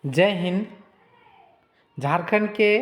जय हिंद। झारखंड के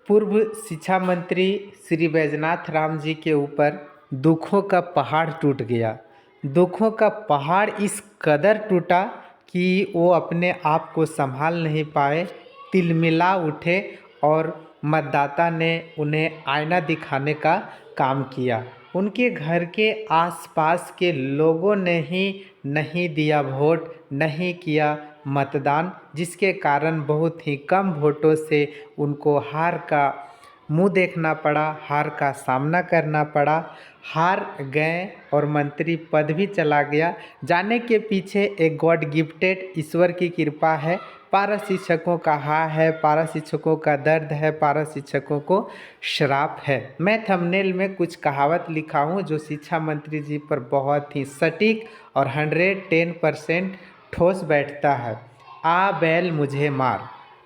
पूर्व शिक्षा मंत्री श्री बैजनाथ राम जी के ऊपर दुखों का पहाड़ टूट गया। दुखों का पहाड़ इस कदर टूटा कि वो अपने आप को संभाल नहीं पाए, तिलमिला उठे और मतदाता ने उन्हें आईना दिखाने का काम किया। उनके घर के आसपास के लोगों ने ही नहीं दिया वोट, नहीं किया मतदान, जिसके कारण बहुत ही कम वोटों से उनको हार का मुंह देखना पड़ा, हार का सामना करना पड़ा। हार गए और मंत्री पद भी चला गया। जाने के पीछे एक गॉड गिफ्टेड ईश्वर की कृपा है। पारा शिक्षकों का हाँ है, पारा शिक्षकों का दर्द है, पारा शिक्षकों को श्राप है। मैं थंबनेल में कुछ कहावत लिखा हूँ जो शिक्षा मंत्री जी पर बहुत ही सटीक और 110% ठोस बैठता है। आ बैल मुझे मार,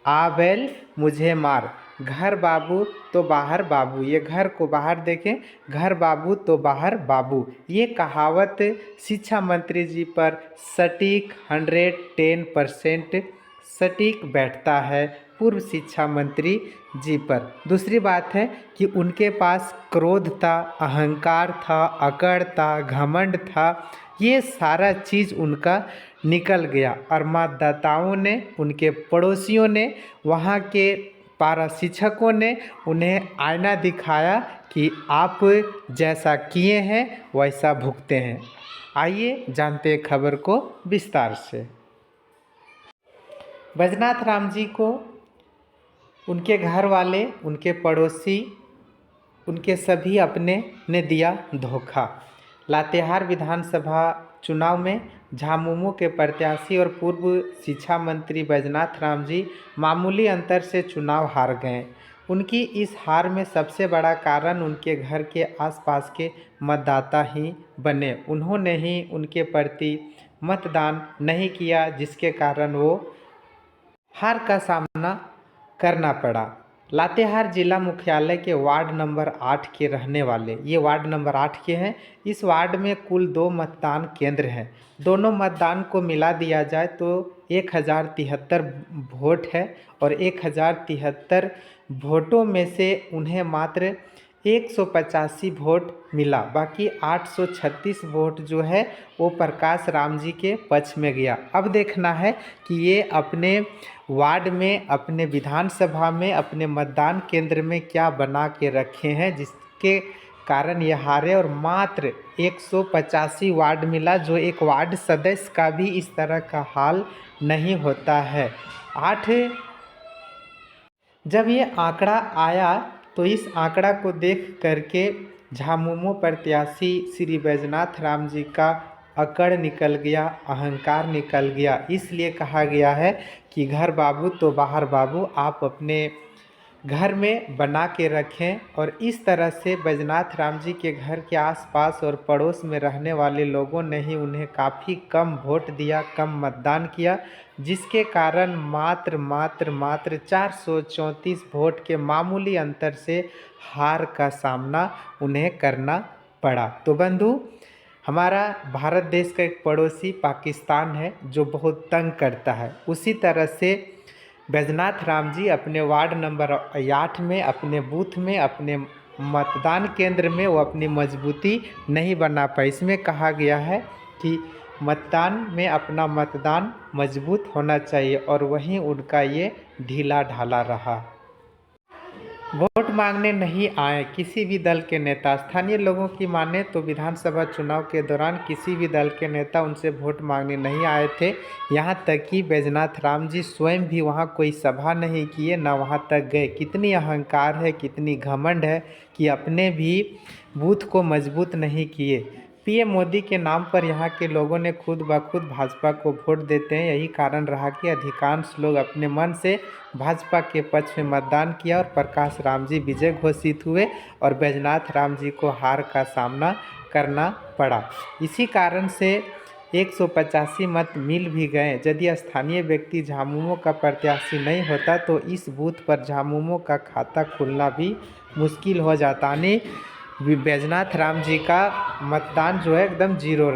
आ बैल मुझे मार, घर बाबू तो बाहर बाबू। ये घर को बाहर देखें, घर बाबू तो बाहर बाबू। ये कहावत शिक्षा मंत्री जी पर सटीक 110% सटीक बैठता है, पूर्व शिक्षा मंत्री जी पर। दूसरी बात है कि उनके पास क्रोध था, अहंकार था, अकड़ था, घमंड था। ये सारा चीज़ उनका निकल गया और मतदाताओं ने, उनके पड़ोसियों ने, वहाँ के पारा शिक्षकों ने उन्हें आईना दिखाया कि आप जैसा किए हैं वैसा भुगते हैं। आइए जानते हैं खबर को विस्तार से। बैजनाथ राम जी को उनके घर वाले, उनके पड़ोसी, उनके सभी अपने ने दिया धोखा। लातेहार विधानसभा चुनाव में झामुमो के प्रत्याशी और पूर्व शिक्षा मंत्री बैजनाथ राम जी मामूली अंतर से चुनाव हार गए। उनकी इस हार में सबसे बड़ा कारण उनके घर के आसपास के मतदाता ही बने। उन्होंने ही उनके प्रति मतदान नहीं किया, जिसके कारण वो हार का सामना करना पड़ा। लातेहार जिला मुख्यालय के वार्ड नंबर 8 के रहने वाले, ये वार्ड नंबर 8 के हैं। इस वार्ड में कुल 2 मतदान केंद्र हैं। दोनों मतदान को मिला दिया जाए तो 1073 वोट है और 1073 वोटों में से उन्हें मात्र 185 वोट मिला। बाकी 836 वोट जो है वो प्रकाश राम जी के पक्ष में गया। अब देखना है कि ये अपने वार्ड में, अपने विधानसभा में, अपने मतदान केंद्र में क्या बना के रखे हैं जिसके कारण ये हारे और मात्र 185 वार्ड मिला, जो एक वार्ड सदस्य का भी इस तरह का हाल नहीं होता है। जब ये आंकड़ा आया तो इस आंकड़ा को देख करके झामुमो प्रत्याशी श्री बैजनाथ राम जी का अकड़ निकल गया, अहंकार निकल गया। इसलिए कहा गया है कि घर बाबू तो बाहर बाबू, आप अपने घर में बना के रखें। और इस तरह से बैजनाथ राम जी के घर के आसपास और पड़ोस में रहने वाले लोगों ने ही उन्हें काफ़ी कम वोट दिया, कम मतदान किया, जिसके कारण मात्र 434 वोट के मामूली अंतर से हार का सामना उन्हें करना पड़ा। तो बंधु, हमारा भारत देश का एक पड़ोसी पाकिस्तान है जो बहुत तंग करता है। उसी तरह से बैजनाथ राम जी अपने वार्ड नंबर 8 में, अपने बूथ में, अपने मतदान केंद्र में वो अपनी मजबूती नहीं बना पाए। इसमें कहा गया है कि मतदान में अपना मतदान मजबूत होना चाहिए और वहीं उनका ये ढीला ढाला रहा। वोट मांगने नहीं आए किसी भी दल के नेता। स्थानीय लोगों की माने तो विधानसभा चुनाव के दौरान किसी भी दल के नेता उनसे वोट मांगने नहीं आए थे। यहाँ तक कि बैजनाथ राम जी स्वयं भी वहाँ कोई सभा नहीं किए, ना वहाँ तक गए। कितनी अहंकार है, कितनी घमंड है कि अपने भी बूथ को मजबूत नहीं किए। पीएम मोदी के नाम पर यहाँ के लोगों ने खुद ब खुद भाजपा को वोट देते हैं। यही कारण रहा कि अधिकांश लोग अपने मन से भाजपा के पक्ष में मतदान किया और प्रकाश राम जी विजय घोषित हुए और बैजनाथ राम जी को हार का सामना करना पड़ा। इसी कारण से 185 मत मिल भी गए। यदि स्थानीय व्यक्ति झामुमो का प्रत्याशी नहीं होता तो इस बूथ पर झामुमो का खाता खुलना भी मुश्किल हो जाता। बैजनाथ राम जी का मतदान जो है एकदम जीरो